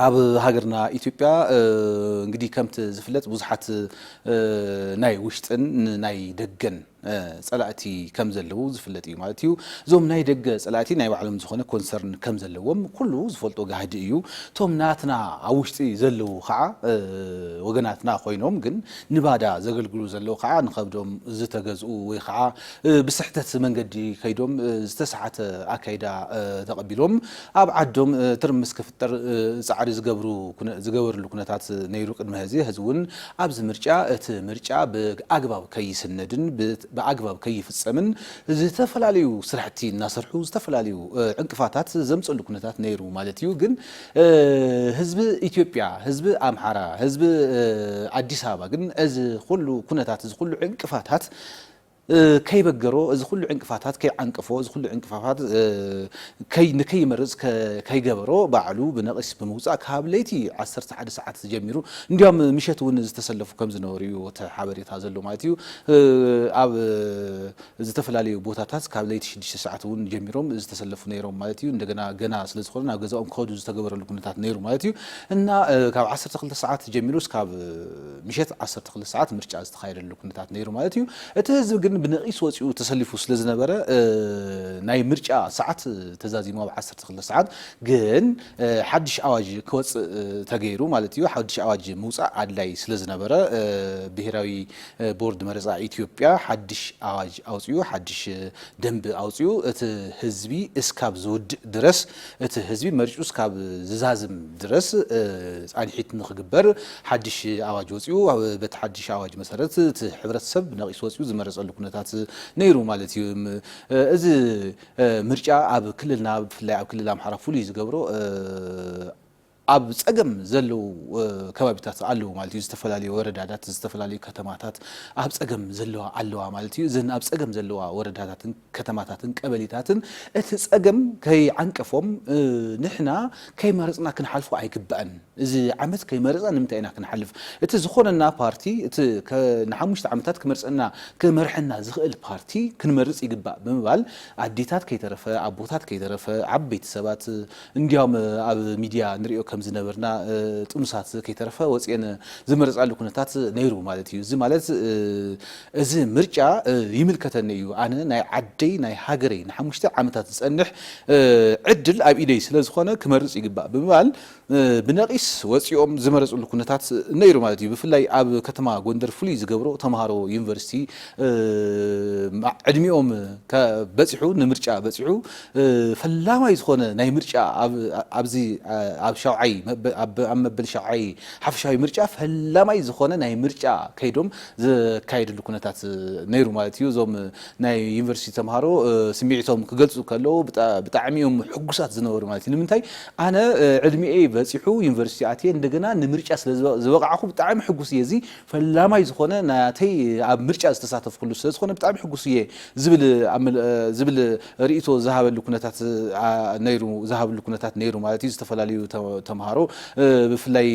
ኣብ ሃገርና ኢትዮጵያ እንግዲህ ከምቲ ዝፍለጥ ብዙሓት ናይ ውሽጥን ናይ ደገን ጸላእቲ ከም ዘለው ዝፍለጥ እዩ ማለት እዩ ዞም ናይ ደገ ጸላእቲ ናይ ባዕሎም ዝኾነ ኮንሰርን ከም ዘለዎም ኩሉ ዝፈልጦ ጋህዲ እዩ ቶም ናትና ኣብ ውሽጢ ዘለው ከዓ ወገናትና ኮይኖም ግን ንባዳ ዘገልግሉ ዘለው ከዓ ንኸብዶም ዝተገዝኡ ወይ ከዓ ብስሕተት መንገዲ ከይዶም ዝተሰዓተ ኣካይዳ ተቐቢሎም ኣብ ዓዶም ትርምስ ክፍጠር ጻዕሪ ዝገበርሉ ኩነታት ነይሩ ቅድመ ህዚ እውን ኣብዚ ምርጫ እቲ ምርጫ ብኣግባብ ከይስነድን በአግባብ ከይፍጸምን ዝተፈላልዩ ስራሕቲ እናሰርሑ ዝተፈላልዩ ዕንቅፋታት ዘምጽሉ ኩነታት ነይሩ ማለት እዩ ግን ህዝቢ ኢትዮጵያ ህዝቢ ኣምሓራ ህዝቢ አዲስ አበባ ግን እዚ ሁሉ ኩነታት እዚ ሁሉ ዕንቅፋታት ከይበገሮ እዚ ሁሉ ዕንቅፋታት ከይዓንቅፎ እዚ ሁሉ ዕንቅፋታት ንከይመርጽ ከይገበሮ ባዕሉ ብነቂስ ብምውጻእ ካብ ለይቲ 11 ሰዓት ጀሚሩ እንዲያም ምሸት እውን ዝተሰለፉ ከም ዝነበሩ እዩ ሓበሬታ ዘሎ ማለት እዩ ኣብ ዝተፈላልዩ ቦታታት ካብ ለይቲ 6 ሰዓት እውን ጀሚሮም ዝተሰለፉ ነይሮም ማለት እዩ እንደገና ገና ስለ ዝኾነ ናብ ገዛኦም ከዱ ዝተገበረሉ ኩነታት ነይሩ ማለት እዩ እና ካብ 12 ሰዓት ጀሚሩ እስካብ ምሸት 12 ሰዓት ምርጫ ዝተኻየደሉ ኩነታት ነይሩ ማለት እዩ እቲ ህዝቢ ግን ብነቂስ ወፂኡ ተሰሊፉ ስለ ዝነበረ ናይ ምርጫ ሰዓት ተዛዚሙ ኣብ 12 ሰዓት ግን ሓድሽ ኣዋጅ ክወፅእ ተገይሩ ማለት እዩ ሓድሽ ኣዋጅ ምውፃእ ኣድላይ ስለ ዝነበረ ብሄራዊ ቦርድ መረፃ ኢትዮጵያ ሓድሽ ኣዋጅ ኣውፅኡ ሓድሽ ደንቢ ኣውፅኡ እቲ ህዝቢ እስካብ ዝውድእ ድረስ እቲ ህዝቢ መርጩ እስካብ ዝዛዝም ድረስ ፃንሒት ንኽግበር ሓድሽ ኣዋጅ ወፅኡ በቲ ሓድሽ ኣዋጅ መሰረት እቲ ሕብረተሰብ ነቂስ ወፂኡ ዝመረፀሉ ኩነታት ነይሩ ማለት እዩ እዚ ምርጫ ኣብ ክልልና ብፍላይ ኣብ ክልል ኣምሓራ ፍሉይ ዝገብሮ ኣብ ፀገም ዘለው ከባቢታት ኣለዎ ማለት እዩ ዝተፈላለዩ ወረዳታት ዝተፈላለዩ ከተማታት ኣብ ፀገም ኣለዋ ማለት እዩ እዘን ኣብ ፀገም ዘለዋ ወረዳታትን ከተማታትን ቀበሌታትን እቲ ፀገም ከይዓንቀፎም ንሕና ከይመረፅና ክንሓልፎ ኣይግባእን እዚ ዓመት ከይመረፅና ንምንታይ ኢና ክንሓልፍ እቲ ዝኾነና ፓርቲ እቲ ንሓሙሽተ ዓመታት ክመርሐና ዝኽእል ፓርቲ ክንመርፅ ይግባእ ብምባል ኣዴታት ከይተረፈ ኣቦታት ከይተረፈ ዓበይቲ ሰባት እንዲያውም ኣብ ሚድያ ንሪኦ ከም ዝነበርና ጥሙሳት ከይተረፈ ወፅየን ዝመረፃሉ ኩነታት ነይሩ ማለት እዩ እዚ ማለት እዚ ምርጫ ይምልከተኒ እዩ ኣነ ናይ ዓደይ ናይ ሃገረይ ንሓሙሽተ ዓመታት ዝፀንሕ ዕድል ኣብ ኢደይ ስለ ዝኾነ ክመርፅ ይግባእ ብምባል ብነቂስ ወፂኦም ዝመረፅሉ ኩነታት ነይሩ ማለት እዩ ብፍላይ ኣብ ከተማ ጎንደር ፍሉይ ዝገብሮ ተምሃሮ ዩኒቨርሲቲ ዕድሚኦም ከበጽሑ ንምርጫ በጽሑ ፈላማይ ዝኾነ ናይ ምርጫ ኣብዚ ኣብ ሻውዓይ ኣብ መበል ሻውዓይ ሓፈሻዊ ምርጫ ፈላማይ ዝኾነ ናይ ምርጫ ከይዶም ዘካይድሉ ኩነታት ነይሩ ማለት እዩ ዞም ናይ ዩኒቨርሲቲ ተምሃሮ ስሚዕቶም ክገልጹ ከለዉ ብጣዕሚኦም ሕጉሳት ዝነበሩ ማለት እዩ ንምንታይ ኣነ ዕድሚኤ በጽሑ ዩኒቨርሲቲ ኣትየ እንደገና ንምርጫ ስለ ዝበቃዕኹ ብጣዕሚ ሕጉስ እየ እዚ ፈላማይ ዝኾነ ናተይ ኣብ ምርጫ ዝተሳተፍኩሉ ስለ ዝኾነ ብጣዕሚ ሕጉስ እየ ዝብል ርእቶ ዝሃበሉ ኩነታት ነይሩ ዝሃበሉ ኩነታት ነይሩ ማለት እዩ ዝተፈላለዩ ተምሃሮ ብፍላይ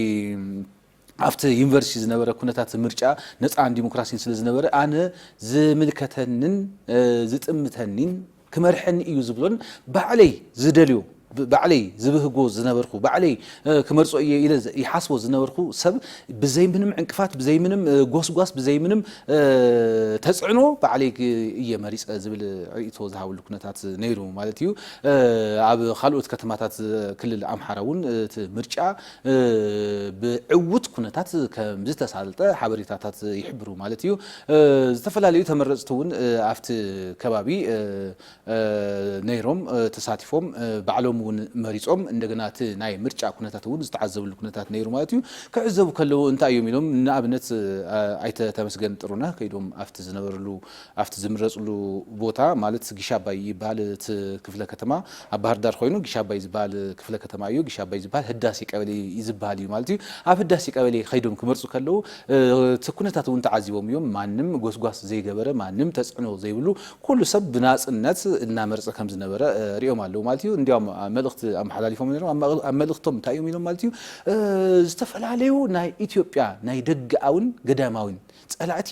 ኣብቲ ዩኒቨርሲቲ ዝነበረ ኩነታት ምርጫ ነፃን ዲሞክራሲን ስለ ዝነበረ ኣነ ዝምልከተንን ዝጥምተኒን ክመርሐኒ እዩ ዝብሎን ባዕለይ ዝደልዮ ባዕለይ ዝብህጎ ዝነበርኩ ባዕለይ ክመርጾ ኢለ ይሓስቦ ዝነበርኩ ሰብ ብዘይ ምንም ዕንቅፋት ብዘይ ምንም ጎስጓስ ብዘይ ምንም ተጽዕኖ ባዕለይ እየ መሪጸ ዝብል ርእቶ ዝሃብሉ ኩነታት ነይሩ ማለት እዩ ኣብ ካልኦት ከተማታት ክልል ኣምሓራ እውን እቲ ምርጫ ብዕውት ኩነታት ከም ዝተሳለጠ ሓበሬታታት ይሕብሩ ማለት እዩ ዝተፈላለዩ ተመረጽቲ እውን ኣብቲ ከባቢ ነይሮም ተሳቲፎም ባዕሎም እውን መሪጾም እንደገና እቲ ናይ ምርጫ ኩነታት እውን ዝተዓዘብሉ ኩነታት ነይሩ ማለት እዩ ክዕዘቡ ከለዉ እንታይ እዮም ኢሎም ንኣብነት ኣይተ ተመስገን ጥሩና ከይዶም ኣብቲ ዝነበርሉ ኣብቲ ዝምረጽሉ ቦታ ማለት ጊሻባይ ይባሃል እቲ ክፍለ ከተማ ኣብ ባህር ዳር ኮይኑ ጊሻባይ ዝባሃል ክፍለ ከተማ እዩ ጊሻባይ ዝባሃል ህዳሴ ቀበሌ ይዝባሃል እዩ ማለት እዩ ኣብ ህዳሴ ቀበሌ ከይዶም ክመርጹ ከለዉ እቲ ኩነታት እውን ተዓዚቦም እዮም ማንም ጎስጓስ ዘይገበረ ማንም ተጽዕኖ ዘይብሉ ኩሉ ሰብ ብናጽነት እናመርጸ ከም ዝነበረ ሪኦም ኣለዉ ማለት እዩ እንዲያውም መልእኽቲ ኣመሓላሊፎም ነይሮም ኣብ መልእኽቶም እንታይ እዮም ኢሎም ማለት እዩ ዝተፈላለዩ ናይ ኢትዮጵያ ናይ ደጋውን ገዳማውን ጸላእቲ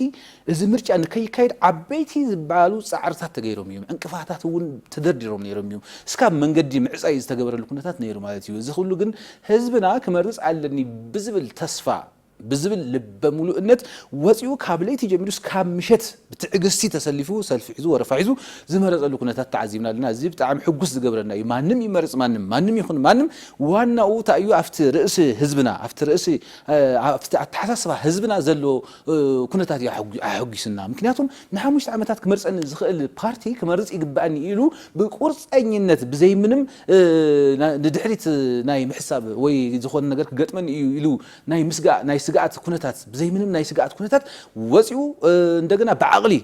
እዚ ምርጫ ንከይካይድ ዓበይቲ ዝበሃሉ ጻዕርታት ተገይሮም እዮም ዕንቅፋታት እውን ተደርዲሮም ነይሮም እዮም እስካብ መንገዲ ምዕጻይ ዝተገበረሉ ኩነታት ነይሩ ማለት እዩ እዚ ኩሉ ግን ህዝብና ክመርጽ ኣለኒ ብዝብል ተስፋ ብዝብል ልበ ሙሉእነት ወፂኡ ካብ ለይቲ ጀሚሩ እስካብ ምሸት ብትዕግስቲ ተሰሊፉ ሰልፊ ሒዙ ወረፋ ሒዙ ዝመረጸሉ ኩነታት ተዓዚብና ኣለና እዚ ብጣዕሚ ሕጉስ ዝገብረና እዩ ማንም ይመርጽ ማንም ይኹን ማንም ዋናኡ እንታይ እዩ ኣብቲ ርእሲ ህዝብና ኣብቲ ርእሲ ኣብቲ ኣተሓሳስባ ህዝብና ዘሎ ኩነታት ኣሕጉስና ምክንያቱም ንሓሙሽተ ዓመታት ክመርጸኒ ዝኽእል ፓርቲ ክመርጽ ይግባአኒ ኢሉ ብቁርጸኝነት ብዘይ ምንም ንድሕሪት ናይ ምሕሳብ ወይ ዝኾነ ነገር ክገጥመኒ እዩ ኢሉ ናይ ምስጋእ ናይ ስጋኣት ኩነታት ብዘይ ምንም ናይ ስጋኣት ኩነታት ወፂኡ እንደገና ብዓቕሊ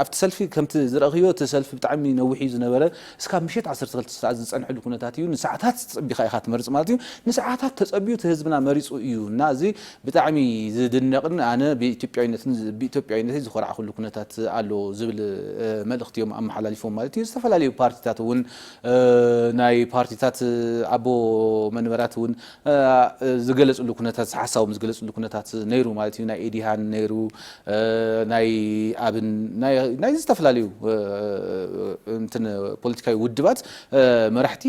ኣብቲ ሰልፊ ከምቲ ዝረኽዮ እቲ ሰልፊ ብጣዕሚ ነዊሕ ዝነበረ እስካብ ምሸት 12 ሰዓት ዝጸንሐሉ ኩነታት እዩ ንሰዓታት ተጸቢኻ ኢኻ ትመርጽ ማለት እዩ ንሰዓታት ተጸቢዩ እቲ ህዝብና መሪጹ እዩ እና እዚ ብጣዕሚ ዝድነቕን ኣነ ብኢትዮጵያዊነተይ ዝኮራዕኹሉ ኩነታት ኣሎ ዝብል መልእኽቲ እዮም ኣመሓላሊፎም ማለት እዩ ዝተፈላለዩ ፓርቲታት እውን ናይ ፓርቲታት ኣቦ መንበራት እውን ዝገለጹሉ ኩነታት ሓሳቦም ዝገለጹሉ ኩነታት ነይሩ ማለት እዩ ናይ ኤዲሃን ነይሩ ናይ ኣብን ናይ ዝተፈላለዩ እንትን ፖለቲካዊ ውድባት መራሕቲ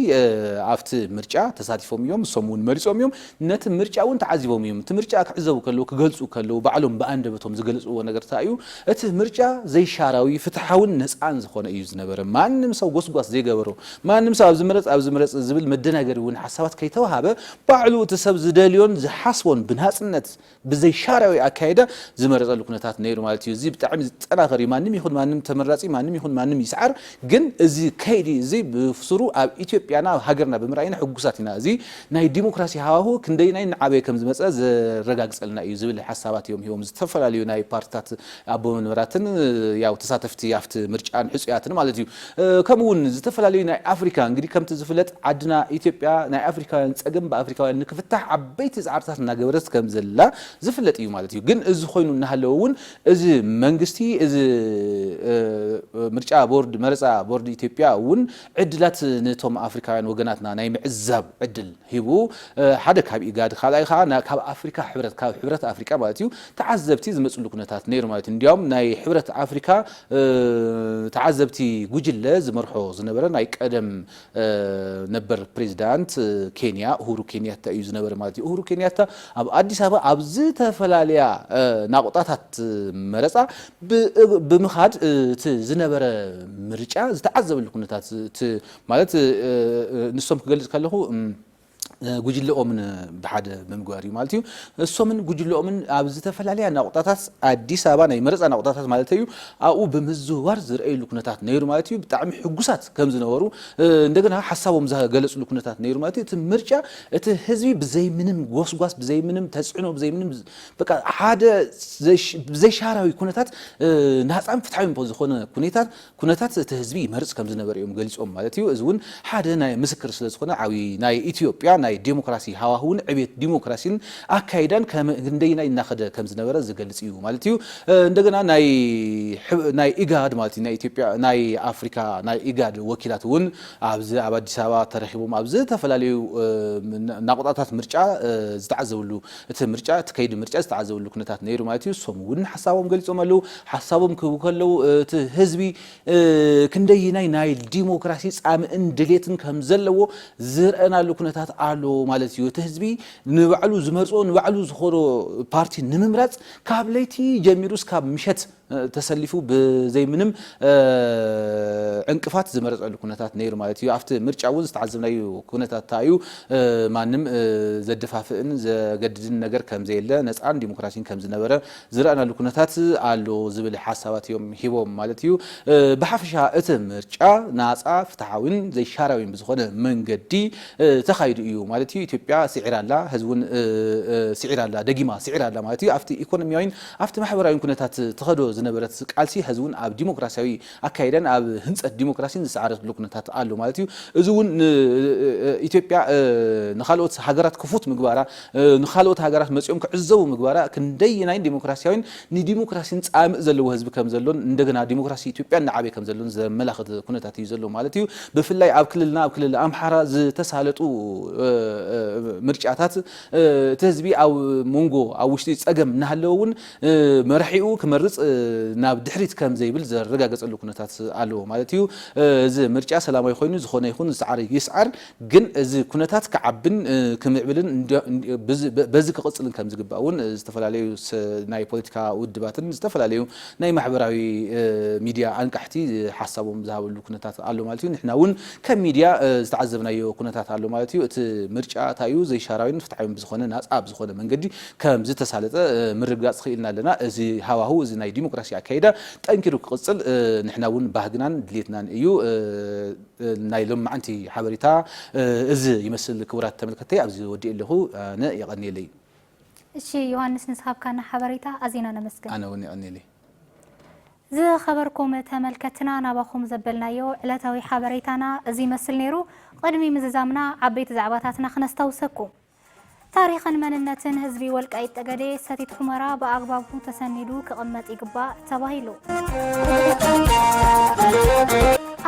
ኣብቲ ምርጫ ተሳቲፎም እዮም ሶሙን መሪጾም እዮም ነቲ ምርጫ እውን ተዓዚቦም እዮም እቲ ምርጫ ክዕዘቡ ከለዉ ክገልጹ ከለዉ ባዕሎም በኣንደበቶም ዝገልጽዎ ነገር እንታይ እዩ እቲ ምርጫ ዘይሻራዊ ፍትሓውን ነፃን ዝኾነ እዩ ዝነበረ ማንም ሰው ጎስጓስ ዘይገበሮ ማንም ሰው ኣብ ዝመረጽ ዝብል መደናገሪ እውን ሓሳባት ከይተዋሃበ ባዕሉ እቲ ሰብ ዝደልዮን ዝሓስቦን ብናጽነት ብዘይሻራዊ ኣካይዳ ዝመረጸሉ ኩነታት ነይሩ ማለት እዩ እዚ ብጣዕሚ ዝጠናኸር ማንም ይኹን ማንም ተመራጺ ማንም ይኹን ማንም ይስዓር ግን እዚ ከይዲ እዚ ብፍስሩ ኣብ ኢትዮጵያና ኣብ ሃገርና ብምርኣይና ሕጉሳት ኢና እዚ ናይ ዲሞክራሲ ሃዋህው ክንደይናይ ንዓበየ ከም ዝመጸ ዘረጋግጸልና እዩ ዝብል ሓሳባት እዮም ሂቦም ዝተፈላለዩ ናይ ፓርቲታት ኣቦ መንበራትን ያው ተሳተፍቲ ኣብቲ ምርጫን ሕጹያትን ማለት እዩ ከምኡውን ዝተፈላለዩ ናይ ኣፍሪካ እንግዲህ ከምቲ ዝፍለጥ ዓድና ኢትዮጵያ ናይ ኣፍሪካውያን ጸገም ብኣፍሪካውያን ንክፍታሕ ዓበይቲ ጻዕርታት እናገበረት ከም ዘላ ዝፍለጥ እዩ ማለት እዩ ግን እዚ ኮይኑ እናሃለዎ እውን እዚ መንግስቲ እዚ ምርጫ ቦርድ መረፃ ቦርድ ኢትዮጵያ እውን ዕድላት ነቶም ኣፍሪካውያን ወገናትና ናይ ምዕዛብ ዕድል ሂቡ ሓደ ካብ ኢጋድ ካልኣይ ከዓ ካብ ኣፍሪካ ሕብረት ኣፍሪካ ማለት እዩ ተዓዘብቲ ዝመጽሉ ኩነታት ነይሩ ማለት እዩ እንዲያውም ናይ ሕብረት ኣፍሪካ ተዓዘብቲ ጉጅለ ዝመርሖ ዝነበረ ናይ ቀደም ነበር ፕሬዝዳንት ኬንያ ኡሁሩ ኬንያታ እዩ ዝነበረ ማለት እዩ ኡሁሩ ኬንያታ ኣብ አዲስ አበባ ኣብ ዝተፈላልያ ናቁጣታት መረፃ ብምኻድ እቲ ዝነበረ ምርጫ ዝተዓዘበሉ ኩነታት ማለት ንሶም ክገልጽ ከለኹ ጉጅለኦምን ብሓደ በምግባር እዩ ማለት እዩ እሶምን ጉጅለኦምን ኣብ ዝተፈላለየ ናቁጣታት አዲስ አበባ ናይ መረፃ ናቁጣታት ማለት እዩ ኣብኡ ብምዝዋር ዝረአዩሉ ኩነታት ነይሩ ማለት እዩ ብጣዕሚ ሕጉሳት ከም ዝነበሩ እንደገና ሓሳቦም ዝገለጹሉ ኩነታት ነይሩ ማለት እዩ እቲ ምርጫ እቲ ህዝቢ ብዘይ ምንም ጎስጓስ ብዘይ ምንም ተጽዕኖ ብዘይ ምንም በቃ ሓደ ብዘይ ሻራዊ ኩነታት ናፃን ፍትሓዊን ዝኾነ ኩነታት እቲ ህዝቢ ይመርጽ ከም ዝነበረ እዮም ገሊጾም ማለት እዩ እዚ እውን ሓደ ናይ ምስክር ስለ ዝኾነ ዓብይ ናይ ኢትዮጵያ ናይ ዲሞክራሲ ሃዋህውን ዕቤት ዲሞክራሲን አካይዳን እንደይና ይናኸደ ከም ዝነበረ ዝገልጽ እዩ ማለት እዩ እንደገና ናይ ኢጋድ ማለት ናይ ኢትዮጵያ ናይ አፍሪካ ናይ ኢጋድ ወኪላት እውን ኣብ አዲስ አበባ ተረኺቦም ኣብ ዝተፈላለዩ ናቁጣታት ምርጫ ዝተዓዘብሉ እቲ ምርጫ ተከይድ ምርጫ ዝተዓዘብሉ ኩነታት ነይሩ ማለት እዩ ሶም እውን ሓሳቦም ገሊጾም ኣለው ሓሳቦም ክቡ ከለው እቲ ህዝቢ ክንደይናይ ናይ ዲሞክራሲ ጻምእን ድሌትን ከም ዘለዎ ዝረአናሉ ኩነታት አሎ ማለት እዩ እቲ ህዝቢ ንባዕሉ ዝመርጾ ንባዕሉ ዝኾሮ ፓርቲ ንምምራጽ ካብ ለይቲ ጀሚሩ እስካብ ምሸት ተሰሊፉ ብዘይ ምንም እንቅፋት ዝመረጸሉ ኩነታት ነይሩ ማለት እዩ ኣብቲ ምርጫ እውን ዝተዓዘብናዩ ኩነታት ታዩ ማንም ዘደፋፍእን ዘገድድን ነገር ከም ዘየለ ነፃን ዲሞክራሲን ከም ዝነበረ ዝረአናሉ ኩነታት አሎ ዝብል ሓሳባት እዮም ሂቦም ማለት እዩ ብሓፈሻ እቲ ምርጫ ናፃ ፍትሓዊን ዘይሻራዊን ብዝኾነ መንገዲ ተኻይዱ እዩ ማለት እዩ ኢትዮጵያ ስዒራላ ህዝቡን ስዒራላ ደጊማ ስዒራላ ማለት እዩ ኣብቲ ኢኮኖሚያዊን ኣብቲ ማሕበራዊን ኩነታት ተኸዶ ዝነበረት ቃልሲ ህዝቡን ኣብ ዲሞክራሲያዊ አካይደን ኣብ ህንጸት ዲሞክራሲን ዝሰዓረትሉ ኩነታት አሎ ማለት እዩ እዚ እውን ኢትዮጵያ ንኻልኦት ሃገራት ክፉት ምግባራ ንኻልኦት ሃገራት መጽኦም ክዕዘቡ ምግባራ ክንደይናይ ዲሞክራሲያዊን ንዲሞክራሲን ጻምእ ዘለዎ ህዝቢ ከም ዘሎን እንደገና ዲሞክራሲ ኢትዮጵያ ንዓበይ ከም ዘሎን ዘመላኽት ኩነታት እዩ ዘሎ ማለት እዩ ብፍላይ ኣብ ክልልና ኣብ ክልል ኣምሓራ ዝተሳለጡ ምርጫታት እቲ ህዝቢ ኣብ መንጎ ኣብ ውሽጢ ጸገም እናሃለውን መራሒኡ ክመርጽ ናብ ድሕሪት ከም ዘይብል ዘረጋገጸሉ ኩነታት አሎ ማለት እዩ እዚ ምርጫ ሰላማዊ ኮይኑ ዝኾነ ይኹን ዝሰዓር ይስዓር ግን እዚ ኩነታት ከዓብን ክምዕብልን በዚ ክቕጽልን ከም ዝግባእውን ዝተፈላለዩ ናይ ፖለቲካ ውድባትን ዝተፈላለዩ ናይ ማሕበራዊ ሚድያ አንቃሕቲ ሓሳቦም ዝሃበሉ ኩነታት አሎ ማለት እዩ ንሕና እውን ከም ሚድያ ዝተዓዘብናዮ ኩነታት አሎ ማለት እዩ እቲ ምርጫ ታዩ ዘይሻራዊን ፍትሓዊን ብዝኾነ ናፃ ብዝኾነ መንገዲ ከም ዝተሳለጠ ምርግጋጽ ኽኢልና ኣለና እዚ ሃዋህው እዚ ናይ ዲሞክራሲ አካይዳ ጠንኪሩ ክቕጽል ንሕና እውን ባህግናን ድሌትናን እዩ ናይ ሎማዓንቲ ሓበሬታ እዚ ይመስል ክቡራት ተመልከተይ ኣብዚ ወዲእ ኣለኹ ኣነ ይቐኒየለይ እሺ ዮሐንስ ንስሓብካና ሓበሬታ ኣዚና ነመስገን ኣነ እውን ይቐኒየለይ ዝኸበርኩም ተመልከትና ናባኹም ዘበልናዮ ዕለታዊ ሓበሬታና እዚ ይመስል ነይሩ ቅድሚ ምዝዛምና ዓበይቲ ዛዕባታትና ክነስታውሰኩም ታሪኽን መንነትን ህዝቢ ወልቃይት ጠገዴ ሰቲት ሑመራ በአግባቡ ተሰኒዱ ክቕመጥ ይግባእ ተባሂሉ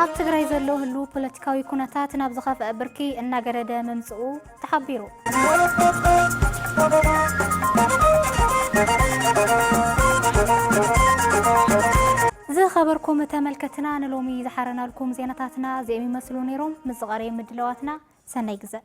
ኣብ ትግራይ ዘሎ ህሉ ፖለቲካዊ ኩነታት ናብ ዝኸፍአ ብርኪ እናገረደ መምጽኡ ተሓቢሩ ዝኸበርኩም ተመልከትና ንሎሚ ዝሓረናልኩም ዜናታትና እዚኦም ይመስሉ ነይሮም ምስ ዝቐረየ ምድለዋትና ሰናይ ግዜ